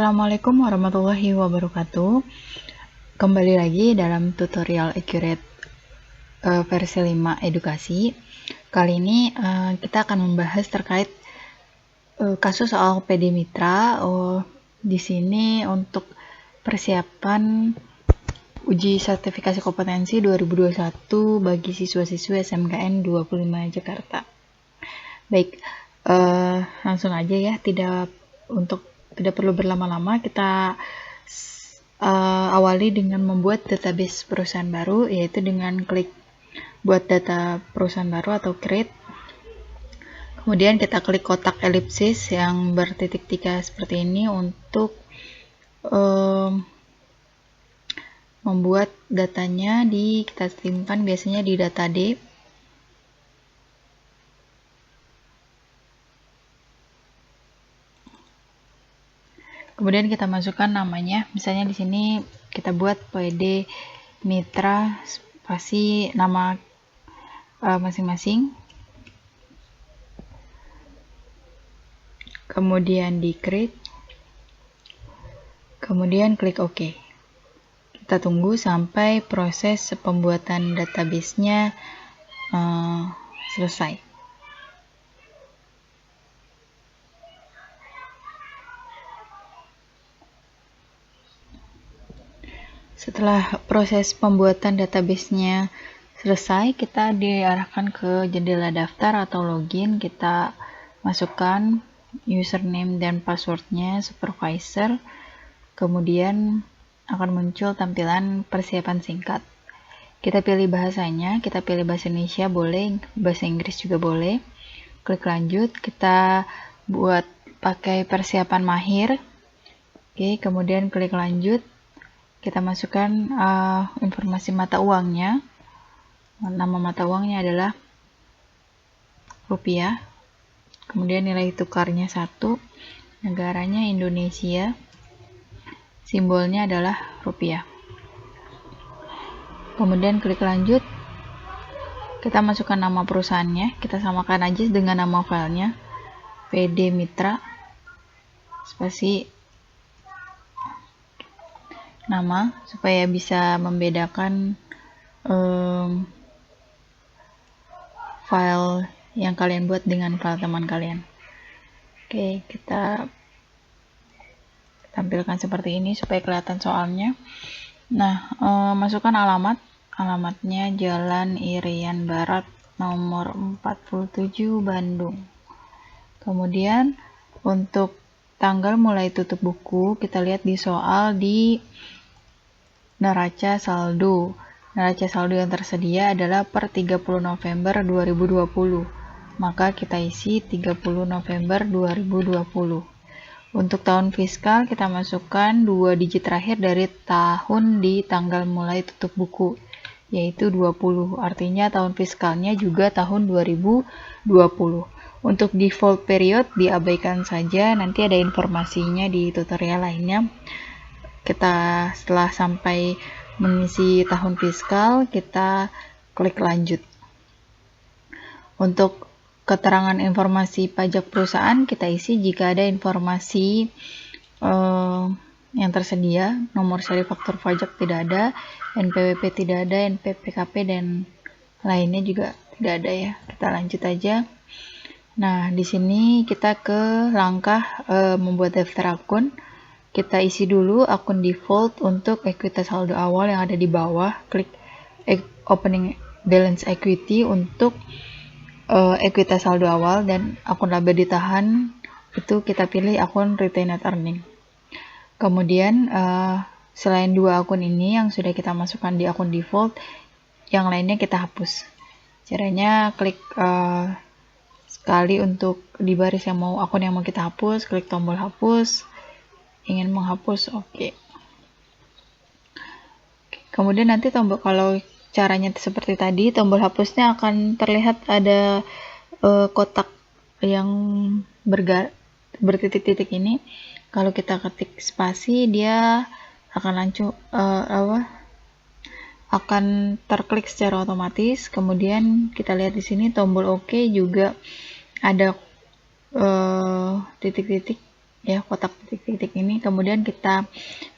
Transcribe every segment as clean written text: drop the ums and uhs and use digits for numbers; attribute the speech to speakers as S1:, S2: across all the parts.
S1: Assalamualaikum warahmatullahi wabarakatuh. Kembali lagi dalam tutorial Accurate versi 5 edukasi. Kali ini kita akan membahas terkait kasus soal PD Mitra. Di sini untuk persiapan uji sertifikasi kompetensi 2021 bagi siswa-siswi SMKN 25 Jakarta. Baik, langsung aja ya, tidak perlu berlama-lama, kita awali dengan membuat database perusahaan baru, yaitu dengan klik buat data perusahaan baru atau create. Kemudian kita klik kotak elipsis yang bertitik 3 seperti ini untuk membuat datanya kita simpan biasanya di data D. Kemudian kita masukkan namanya, misalnya di sini kita buat PD Mitra spasi nama masing-masing. Kemudian di create. Kemudian klik OK. Kita tunggu sampai proses pembuatan database-nya selesai. Setelah proses pembuatan database-nya selesai, kita diarahkan ke jendela daftar atau login. Kita masukkan username dan password-nya supervisor. Kemudian akan muncul tampilan persiapan singkat. Kita pilih bahasanya, kita pilih bahasa Indonesia boleh, bahasa Inggris juga boleh. Klik lanjut, kita buat pakai persiapan mahir. Oke, kemudian klik lanjut. Kita masukkan informasi mata uangnya. Nama mata uangnya adalah rupiah. Kemudian nilai tukarnya 1. Negaranya Indonesia. Simbolnya adalah rupiah. Kemudian klik lanjut. Kita masukkan nama perusahaannya. Kita samakan aja dengan nama filenya. PD Mitra spasi nama, supaya bisa membedakan file yang kalian buat dengan file teman kalian. Oke, kita tampilkan seperti ini supaya kelihatan soalnya. Nah, masukkan alamatnya Jalan Irian Barat nomor 47 Bandung. Kemudian untuk tanggal mulai tutup buku, kita lihat di soal di neraca saldo. Neraca saldo yang tersedia adalah per 30 November 2020. Maka kita isi 30 November 2020. Untuk tahun fiskal, kita masukkan 2 digit terakhir dari tahun di tanggal mulai tutup buku, yaitu 20. Artinya tahun fiskalnya juga tahun 2020. Untuk default period diabaikan saja, nanti ada informasinya di tutorial lainnya. Kita setelah sampai mengisi tahun fiskal, kita klik lanjut. Untuk keterangan informasi pajak perusahaan, kita isi jika ada informasi yang tersedia. Nomor seri faktur pajak tidak ada, NPWP tidak ada, NPPKP dan lainnya juga tidak ada ya. Kita lanjut aja. Nah, di sini kita ke langkah membuat daftar akun. Kita isi dulu akun default untuk ekuitas saldo awal yang ada di bawah. Klik opening balance equity untuk ekuitas saldo awal, dan akun laba ditahan itu kita pilih akun retained earning. Kemudian selain 2 akun ini yang sudah kita masukkan di akun default, yang lainnya kita hapus. Caranya klik sekali untuk di baris akun yang mau kita hapus, klik tombol hapus. Ingin menghapus, oke. Kemudian nanti kalau caranya seperti tadi, tombol hapusnya akan terlihat ada kotak yang bertitik-titik ini. Kalau kita ketik spasi, dia akan akan terklik secara otomatis. Kemudian kita lihat di sini tombol OK juga ada titik-titik ya, kotak titik-titik ini. Kemudian kita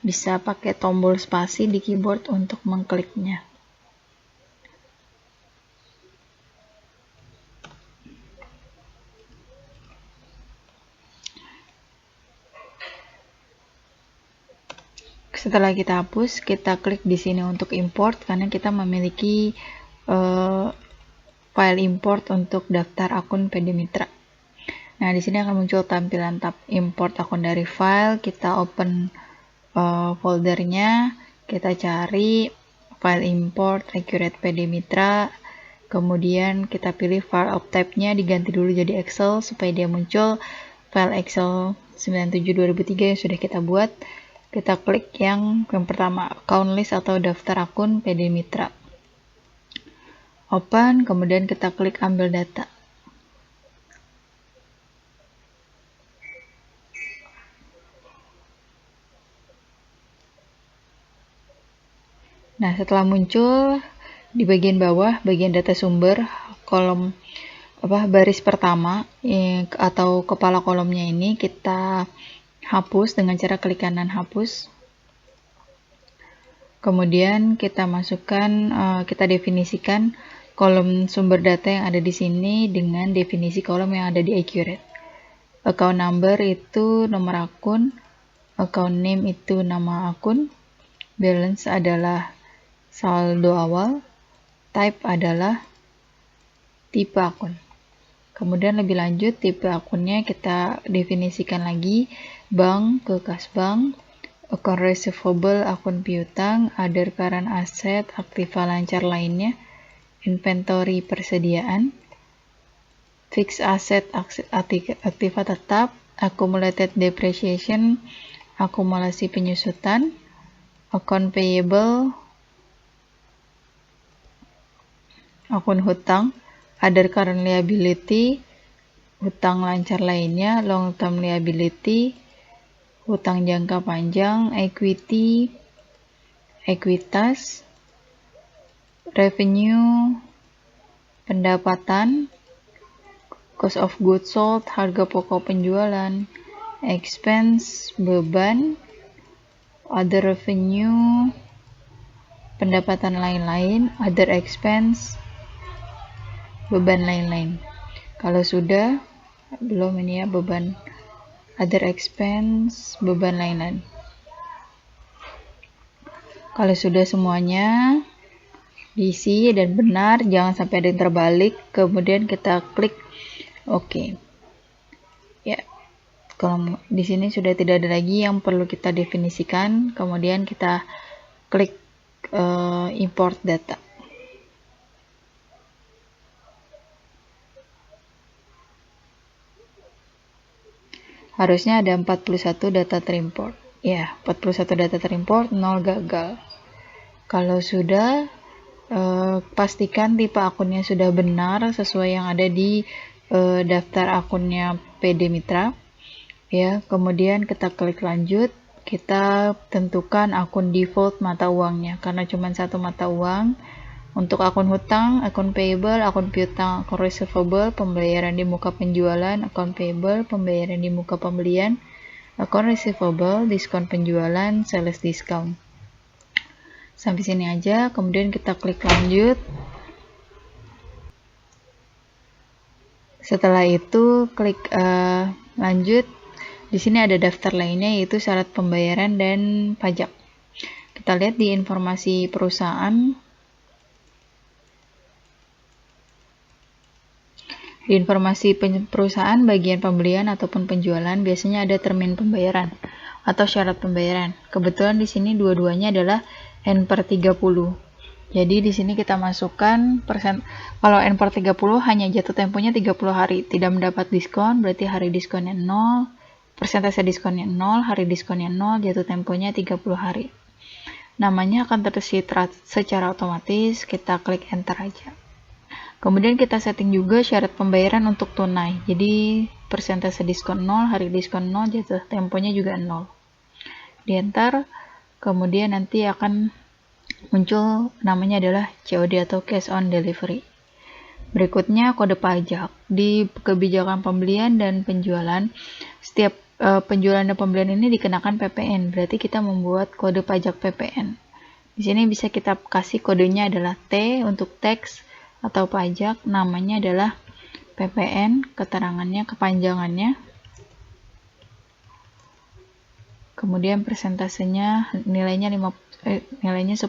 S1: bisa pakai tombol spasi di keyboard untuk mengkliknya. Setelah kita hapus, kita klik di sini untuk import karena kita memiliki file import untuk daftar akun PD Mitra. Nah, di sini akan muncul tampilan tab import akun dari file. Kita open foldernya, kita cari file import Accurate PD Mitra. Kemudian kita pilih file of type-nya diganti dulu jadi Excel supaya dia muncul file Excel 97/2003 yang sudah kita buat. Kita klik yang pertama, account list atau daftar akun PD Mitra. Open, kemudian kita klik ambil data. Nah, setelah muncul di bagian bawah, bagian data sumber, kolom baris pertama atau kepala kolomnya ini kita hapus dengan cara klik kanan hapus. Kemudian kita masukkan, kita definisikan kolom sumber data yang ada di sini dengan definisi kolom yang ada di Accurate. Account number itu nomor akun, account name itu nama akun, balance adalah saldo awal, type adalah tipe akun. Kemudian lebih lanjut, tipe akunnya kita definisikan lagi, bank ke kas bank, account receivable akun piutang, other current asset, aktiva lancar lainnya, inventory persediaan, fixed asset aktiva tetap, accumulated depreciation, akumulasi penyusutan, account payable, akun hutang, other current liability, hutang lancar lainnya, long term liability, hutang jangka panjang, equity, ekuitas, revenue, pendapatan, cost of goods sold, harga pokok penjualan, expense, beban, other revenue, pendapatan lain-lain, other expense, beban lain-lain. Kalau sudah, belum ini ya, beban, other expense, beban lain-lain. Kalau sudah semuanya diisi dan benar, jangan sampai ada yang terbalik, kemudian kita klik OK. Ya, kalau di sini sudah tidak ada lagi yang perlu kita definisikan, kemudian kita klik import data. Harusnya ada 41 data terimport. Ya, 41 data terimport, 0 gagal. Kalau sudah, pastikan tipe akunnya sudah benar sesuai yang ada di daftar akunnya PD Mitra. Ya, kemudian kita klik lanjut. Kita tentukan akun default mata uangnya karena cuma satu mata uang. Untuk akun hutang, akun payable, akun piutang, akun receivable, pembayaran di muka penjualan, akun payable, pembayaran di muka pembelian, akun receivable, diskon penjualan, sales discount. Sampai sini aja, kemudian kita klik lanjut. Setelah itu klik lanjut. Di sini ada daftar lainnya yaitu syarat pembayaran dan pajak. Kita lihat di informasi perusahaan. Di informasi perusahaan bagian pembelian ataupun penjualan biasanya ada termin pembayaran atau syarat pembayaran. Kebetulan di sini dua-duanya adalah N/30. Jadi di sini kita masukkan persen. Kalau N/30 hanya jatuh temponya 30 hari, tidak mendapat diskon, berarti hari diskonnya 0, persentase diskonnya 0, hari diskonnya 0, jatuh temponya 30 hari. Namanya akan terisi secara otomatis, kita klik enter aja. Kemudian kita setting juga syarat pembayaran untuk tunai. Jadi persentase diskon 0, hari diskon 0, jatuh temponya juga 0. Di enter, kemudian nanti akan muncul namanya adalah COD atau cash on delivery. Berikutnya kode pajak. Di kebijakan pembelian dan penjualan, setiap penjualan dan pembelian ini dikenakan PPN, berarti kita membuat kode pajak PPN. Di sini bisa kita kasih kodenya adalah T untuk teks atau pajak, namanya adalah PPN, keterangannya, kepanjangannya. Kemudian persentasenya nilainya 10%.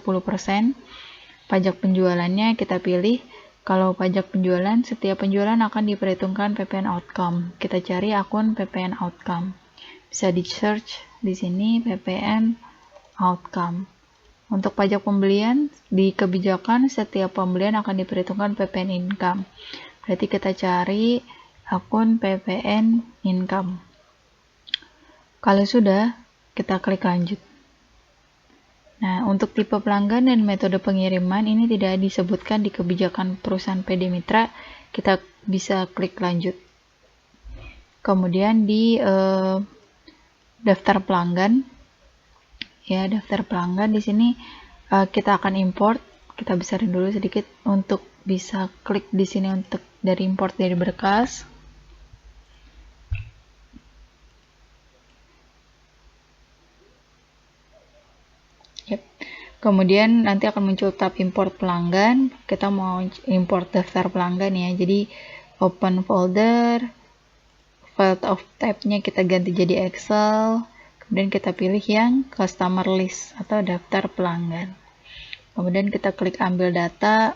S1: Pajak penjualannya kita pilih. Kalau pajak penjualan, setiap penjualan akan diperhitungkan PPN outcome. Kita cari akun PPN outcome. Bisa di search di sini PPN outcome. Untuk pajak pembelian, di kebijakan setiap pembelian akan diperhitungkan PPN income. Berarti kita cari akun PPN income. Kalau sudah, kita klik lanjut. Nah, untuk tipe pelanggan dan metode pengiriman ini tidak disebutkan di kebijakan perusahaan PD Mitra, kita bisa klik lanjut. Kemudian di daftar pelanggan, ya daftar pelanggan di sini kita akan import. Kita besarin dulu sedikit untuk bisa klik di sini untuk dari import dari berkas. Yep. Kemudian nanti akan muncul tab import pelanggan. Kita mau import daftar pelanggan ya. Jadi open folder, file of type-nya kita ganti jadi Excel. Kemudian kita pilih yang customer list atau daftar pelanggan. Kemudian kita klik ambil data.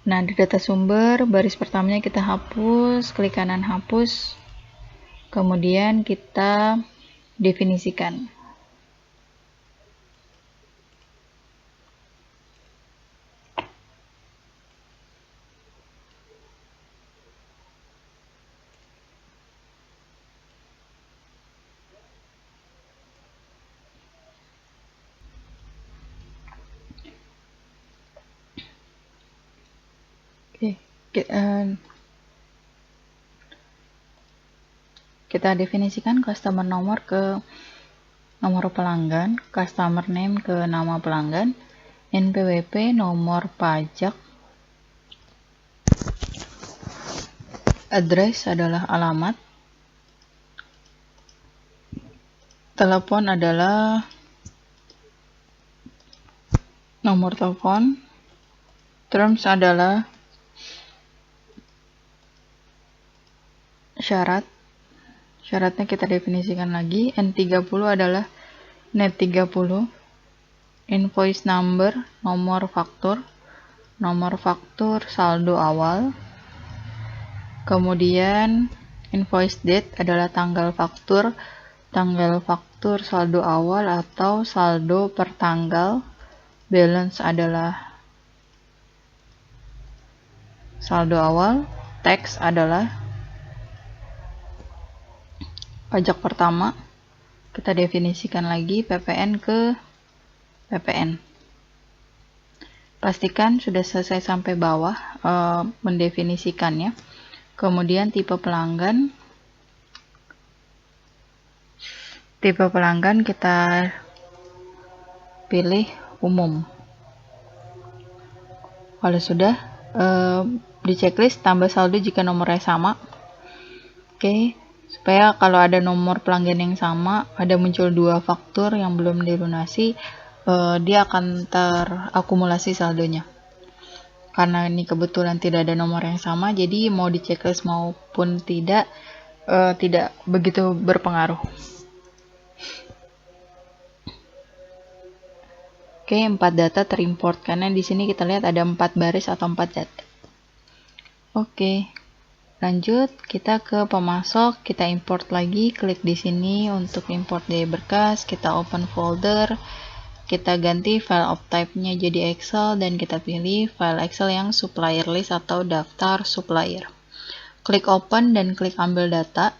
S1: Nah, di data sumber, baris pertamanya kita hapus, klik kanan hapus. Kemudian kita definisikan. Kita definisikan customer nomor ke nomor pelanggan, customer name ke nama pelanggan, NPWP nomor pajak, address adalah alamat, telepon adalah nomor telepon, terms adalah syaratnya kita definisikan lagi. N30 adalah net 30, invoice number nomor faktur saldo awal, kemudian invoice date adalah tanggal faktur saldo awal atau saldo per tanggal, balance adalah saldo awal, tax adalah pajak pertama. Kita definisikan lagi PPN ke PPN. Pastikan sudah selesai sampai bawah mendefinisikannya. Kemudian tipe pelanggan kita pilih umum. Kalau sudah di checklist tambah saldo jika nomornya sama. Oke. Supaya kalau ada nomor pelanggan yang sama, ada muncul dua faktur yang belum dilunasi, dia akan terakumulasi saldonya. Karena ini kebetulan tidak ada nomor yang sama, jadi mau di checklist maupun tidak begitu berpengaruh. Oke, 4 data terimport karena di sini kita lihat ada 4 baris atau 4 data. Oke. Lanjut, kita ke pemasok, kita import lagi, klik di sini untuk import dari berkas, kita open folder, kita ganti file of type-nya jadi Excel, dan kita pilih file Excel yang supplier list atau daftar supplier. Klik open dan klik ambil data.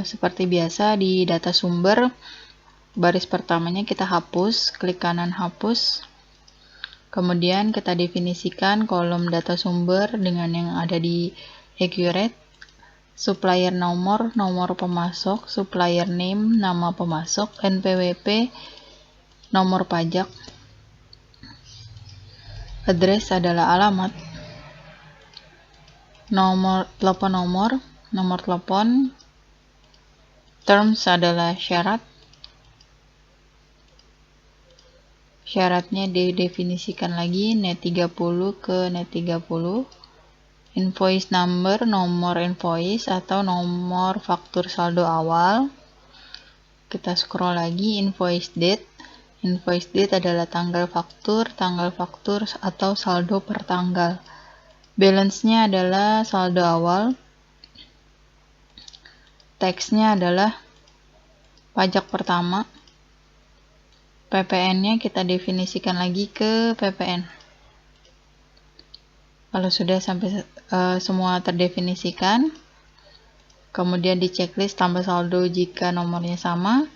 S1: Seperti biasa di data sumber, baris pertamanya kita hapus, klik kanan hapus. Kemudian kita definisikan kolom data sumber dengan yang ada di accurate, supplier nomor pemasok, supplier name nama pemasok, NPWP nomor pajak, address adalah alamat, telepon nomor nomor telepon, terms adalah syarat. Syaratnya didefinisikan lagi net 30 ke net 30. Invoice number, nomor invoice atau nomor faktur saldo awal. Kita scroll lagi, invoice date. Invoice date adalah tanggal faktur atau saldo per tanggal. Balance-nya adalah saldo awal. Teksnya adalah pajak pertama. PPN-nya kita definisikan lagi ke PPN. Kalau sudah sampai semua terdefinisikan, kemudian di checklist tambah saldo jika nomornya sama,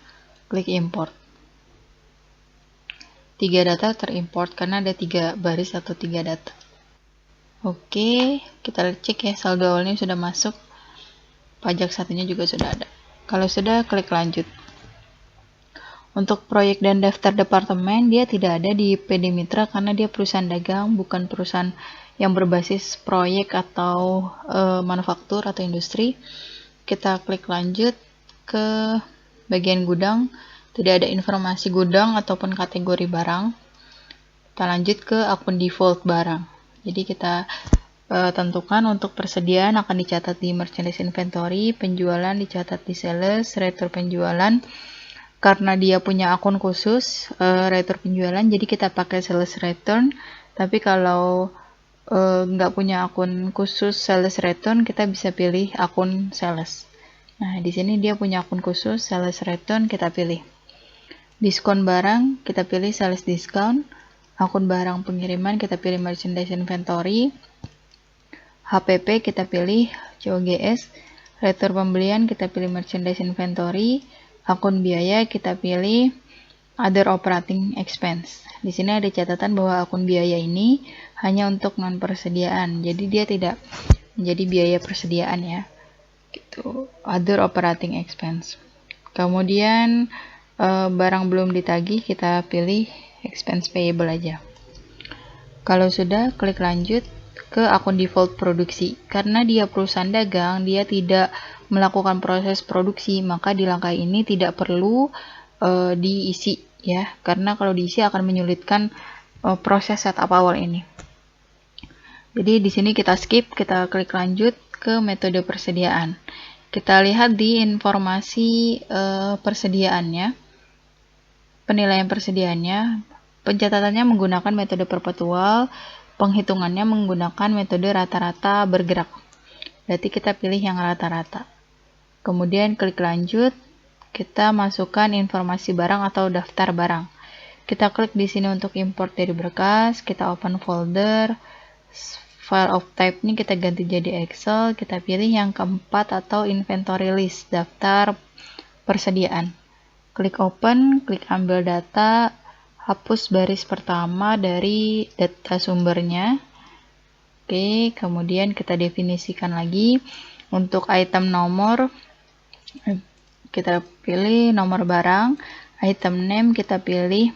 S1: klik import. 3 data terimport karena ada 3 baris atau 3 data. Oke, kita cek ya, saldo awalnya sudah masuk, pajak satunya juga sudah ada. Kalau sudah, klik lanjut. Untuk proyek dan daftar departemen, dia tidak ada di PD Mitra karena dia perusahaan dagang, bukan perusahaan yang berbasis proyek atau manufaktur atau industri. Kita klik lanjut ke bagian gudang, tidak ada informasi gudang ataupun kategori barang. Kita lanjut ke akun default barang. Jadi kita tentukan untuk persediaan akan dicatat di merchandise inventory, penjualan dicatat di sales, retur penjualan. Karena dia punya akun khusus retur penjualan, jadi kita pakai sales return. Tapi kalau nggak punya akun khusus sales return, kita bisa pilih akun sales. Nah, di sini dia punya akun khusus sales return, kita pilih. Diskon barang, kita pilih sales discount. Akun barang pengiriman, kita pilih merchandise inventory. HPP, kita pilih COGS. Retur pembelian, kita pilih merchandise inventory. Akun biaya, kita pilih other operating expense. Di sini ada catatan bahwa akun biaya ini hanya untuk non persediaan, jadi dia tidak menjadi biaya persediaan ya. Gitu. Other operating expense. Kemudian barang belum ditagih, kita pilih expense payable aja. Kalau sudah, klik lanjut ke akun default produksi. Karena dia perusahaan dagang, dia tidak melakukan proses produksi, maka di langkah ini tidak perlu diisi ya, karena kalau diisi akan menyulitkan proses setup awal ini. Jadi di sini kita skip, kita klik lanjut ke metode persediaan. Kita lihat di informasi persediaannya, penilaian persediaannya, pencatatannya menggunakan metode perpetual, penghitungannya menggunakan metode rata-rata bergerak. Berarti kita pilih yang rata-rata. Kemudian klik lanjut, kita masukkan informasi barang atau daftar barang. Kita klik di sini untuk import dari berkas, kita open folder, file of type ini kita ganti jadi Excel, kita pilih yang keempat atau inventory list, daftar persediaan. Klik open, klik ambil data, hapus baris pertama dari data sumbernya. Oke, kemudian kita definisikan lagi untuk item nomor. Kita pilih nomor barang, item name kita pilih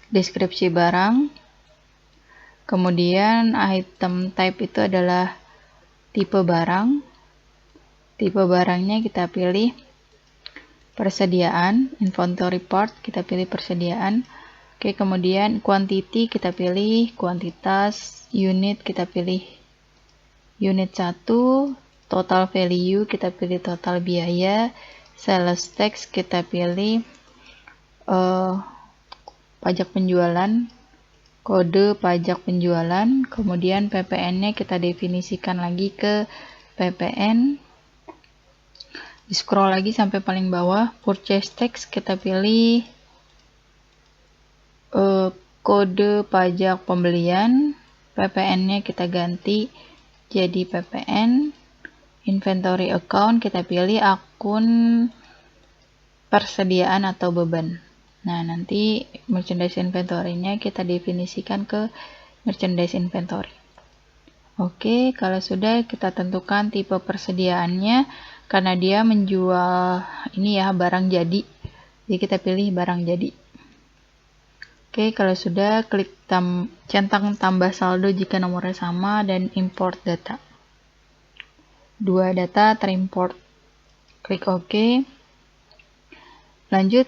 S1: deskripsi barang, kemudian item type itu adalah tipe barang, tipe barangnya kita pilih persediaan, inventory part kita pilih persediaan. Oke, kemudian quantity kita pilih kuantitas, unit kita pilih unit 1, total value kita pilih total biaya, sales tax kita pilih pajak penjualan, kode pajak penjualan, kemudian PPN-nya kita definisikan lagi ke PPN. Di scroll lagi sampai paling bawah, purchase tax kita pilih kode pajak pembelian, PPN-nya kita ganti jadi PPN. Inventory account kita pilih akun persediaan atau beban. Nah, nanti merchandise inventory-nya kita definisikan ke merchandise inventory. Oke, kalau sudah kita tentukan tipe persediaannya karena dia menjual ini ya barang jadi. Jadi kita pilih barang jadi. Oke, kalau sudah klik centang tambah saldo jika nomornya sama dan import data. 2 data terimport. Klik OK. Lanjut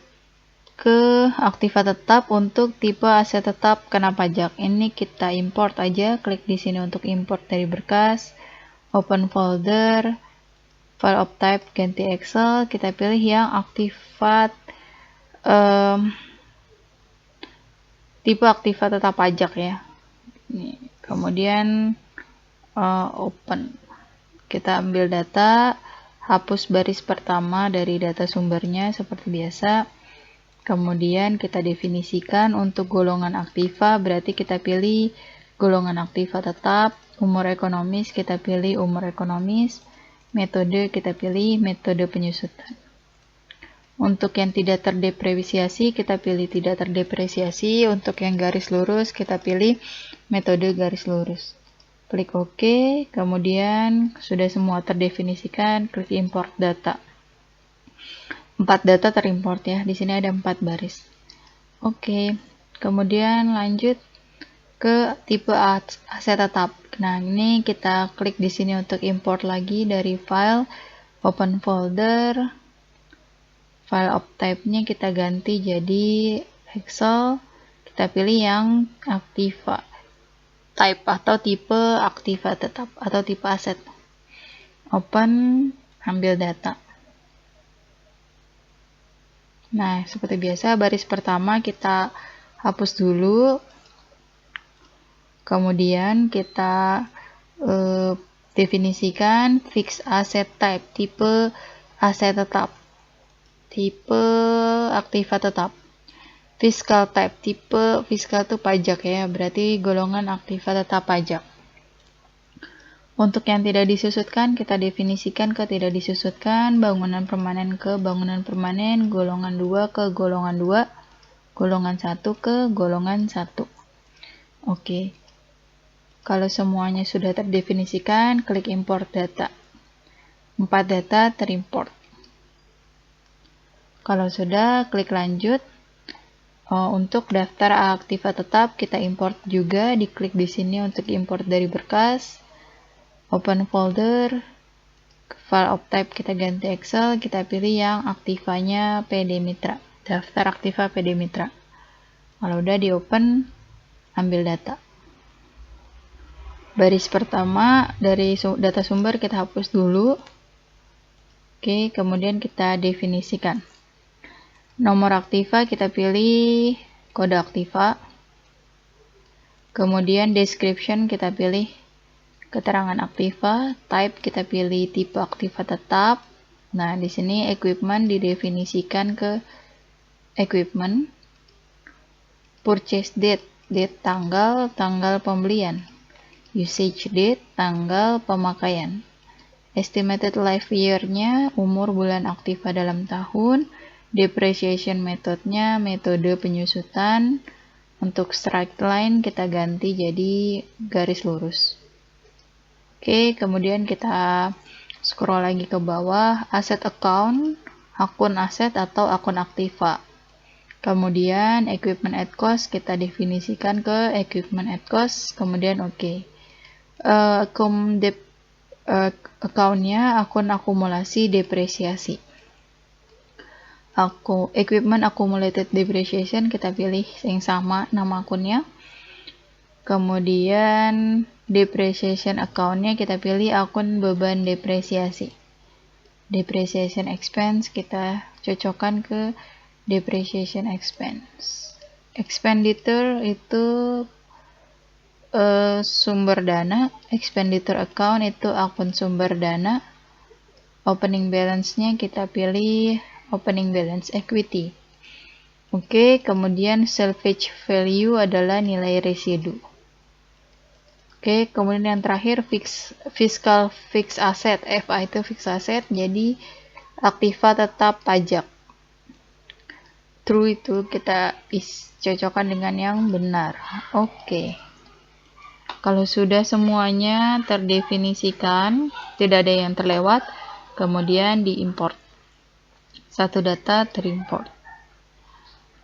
S1: ke aktiva tetap untuk tipe aset tetap kena pajak. Ini kita import aja. Klik di sini untuk import dari berkas. Open folder. File of type ganti Excel. Kita pilih yang aktiva tipe aktiva tetap pajak ya. Nih, kemudian open. Kita ambil data, hapus baris pertama dari data sumbernya seperti biasa. Kemudian kita definisikan untuk golongan aktiva, berarti kita pilih golongan aktiva tetap. Umur ekonomis kita pilih umur ekonomis. Metode kita pilih metode penyusutan. Untuk yang tidak terdepresiasi, kita pilih tidak terdepresiasi. Untuk yang garis lurus, kita pilih metode garis lurus. Klik OK, kemudian sudah semua terdefinisikan, klik import data. 4 data terimport ya, di sini ada 4 baris. Oke, kemudian lanjut ke tipe aset tetap. Nah, ini kita klik di sini untuk import lagi dari file, open folder. File of type-nya kita ganti jadi Excel. Kita pilih yang aktiva type atau tipe aktiva tetap atau tipe aset. Open, ambil data. Nah, seperti biasa baris pertama kita hapus dulu. Kemudian kita definisikan fixed asset type, tipe aset tetap. Tipe aktiva tetap. Fiscal type, tipe fiskal itu pajak ya, berarti golongan aktiva tetap pajak. Untuk yang tidak disusutkan, kita definisikan ke tidak disusutkan, bangunan permanen ke bangunan permanen, golongan 2 ke golongan 2, golongan 1 ke golongan 1. Oke. Kalau semuanya sudah terdefinisikan, klik import data. 4 data terimport. Kalau sudah, klik lanjut. Untuk daftar aktiva tetap, kita import juga. Diklik di sini untuk import dari berkas. Open folder. File of type kita ganti Excel. Kita pilih yang aktivanya PD Mitra. Daftar aktiva PD Mitra. Kalau udah di open, ambil data. Baris pertama dari data sumber kita hapus dulu. Oke, kemudian kita definisikan. Nomor aktiva kita pilih kode aktiva. Kemudian description kita pilih keterangan aktiva. Type kita pilih tipe aktiva tetap. Nah, di sini equipment didefinisikan ke equipment. Purchase date, date tanggal pembelian. Usage date, tanggal pemakaian. Estimated life year-nya, umur bulan aktiva dalam tahun. Depreciation metode-nya, metode penyusutan. Untuk straight line kita ganti jadi garis lurus. Oke, kemudian kita scroll lagi ke bawah, asset account, akun aset atau akun aktiva. Kemudian equipment at cost kita definisikan ke equipment at cost, kemudian oke. Account-nya akun akumulasi depresiasi. Equipment accumulated depreciation kita pilih yang sama nama akunnya. Kemudian depreciation account-nya kita pilih akun beban depresiasi. Depreciation expense kita cocokkan ke depreciation expense. Expenditure itu sumber dana. Expenditure account itu akun sumber dana. Opening balance-nya kita pilih opening balance equity. Oke, kemudian salvage value adalah nilai residu. Oke, kemudian yang terakhir fiscal fixed asset, FA itu fixed asset, jadi aktiva tetap pajak. True itu kita cocokkan dengan yang benar. Oke. Kalau sudah semuanya terdefinisikan, tidak ada yang terlewat, kemudian diimport. 1 data terimport.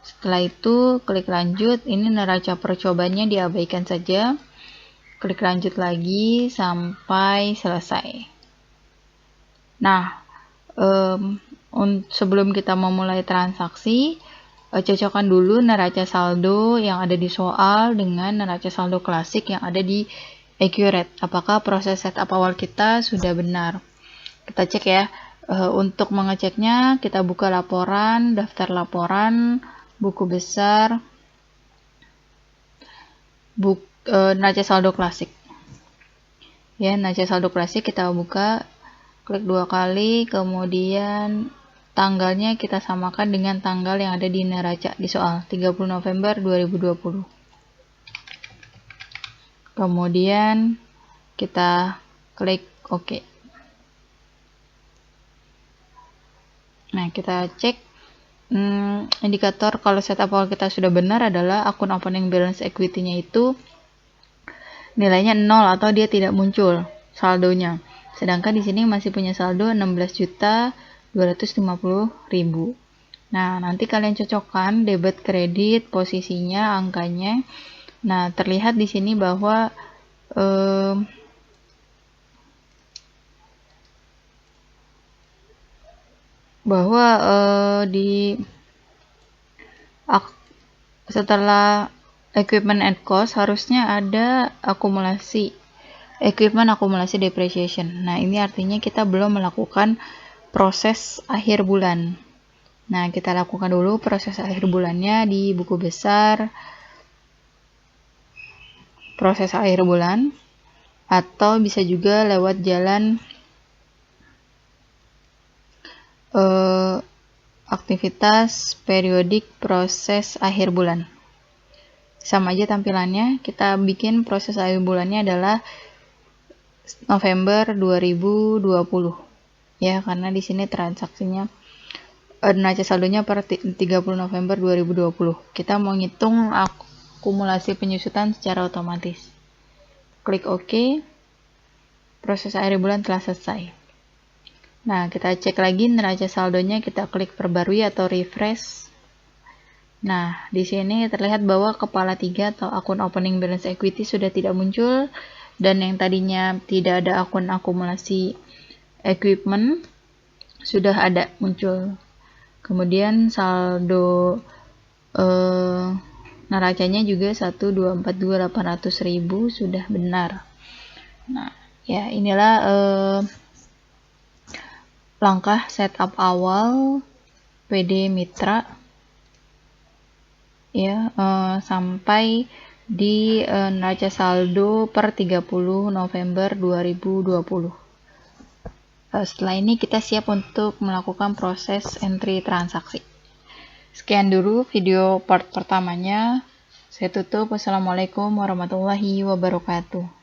S1: Setelah itu klik lanjut. Ini neraca percobaannya diabaikan saja. Klik lanjut lagi sampai selesai. Nah, sebelum kita memulai transaksi, cocokkan dulu neraca saldo yang ada di soal dengan neraca saldo klasik yang ada di Accurate. Apakah proses setup awal kita sudah benar? Kita cek ya. Untuk mengeceknya, kita buka laporan, daftar laporan, buku besar, neraca saldo klasik. Ya, neraca saldo klasik kita buka, klik 2 kali, kemudian tanggalnya kita samakan dengan tanggal yang ada di neraca di soal, 30 November 2020. Kemudian kita klik OK. Nah, kita cek indikator kalau setup awal kita sudah benar adalah akun opening balance equity-nya itu nilainya 0 atau dia tidak muncul saldonya. Sedangkan di sini masih punya saldo 16.250.000. Nah, nanti kalian cocokkan debit kredit, posisinya, angkanya. Nah, terlihat di sini bahwa setelah equipment and cost harusnya ada akumulasi equipment akumulasi depreciation. Nah, ini artinya kita belum melakukan proses akhir bulan. Nah, kita lakukan dulu proses akhir bulannya di buku besar, proses akhir bulan, atau bisa juga lewat jalan aktivitas periodik proses akhir bulan. Sama aja tampilannya, kita bikin proses akhir bulannya adalah November 2020. Ya, karena di sini transaksinya neraca saldonya per 30 November 2020. Kita mau ngitung akumulasi penyusutan secara otomatis. Klik OK. Proses akhir bulan telah selesai. Nah, kita cek lagi neraca saldonya, kita klik perbarui atau refresh. Nah, di sini terlihat bahwa kepala 3 atau akun opening balance equity sudah tidak muncul, dan yang tadinya tidak ada akun akumulasi equipment sudah ada muncul. Kemudian saldo neracanya juga 1.242.800.000 sudah benar. Nah, ya inilah langkah setup awal PD Mitra ya sampai di neraca saldo per 30 November 2020. Setelah ini kita siap untuk melakukan proses entry transaksi. Sekian dulu video part pertamanya. Saya tutup. Wassalamualaikum warahmatullahi wabarakatuh.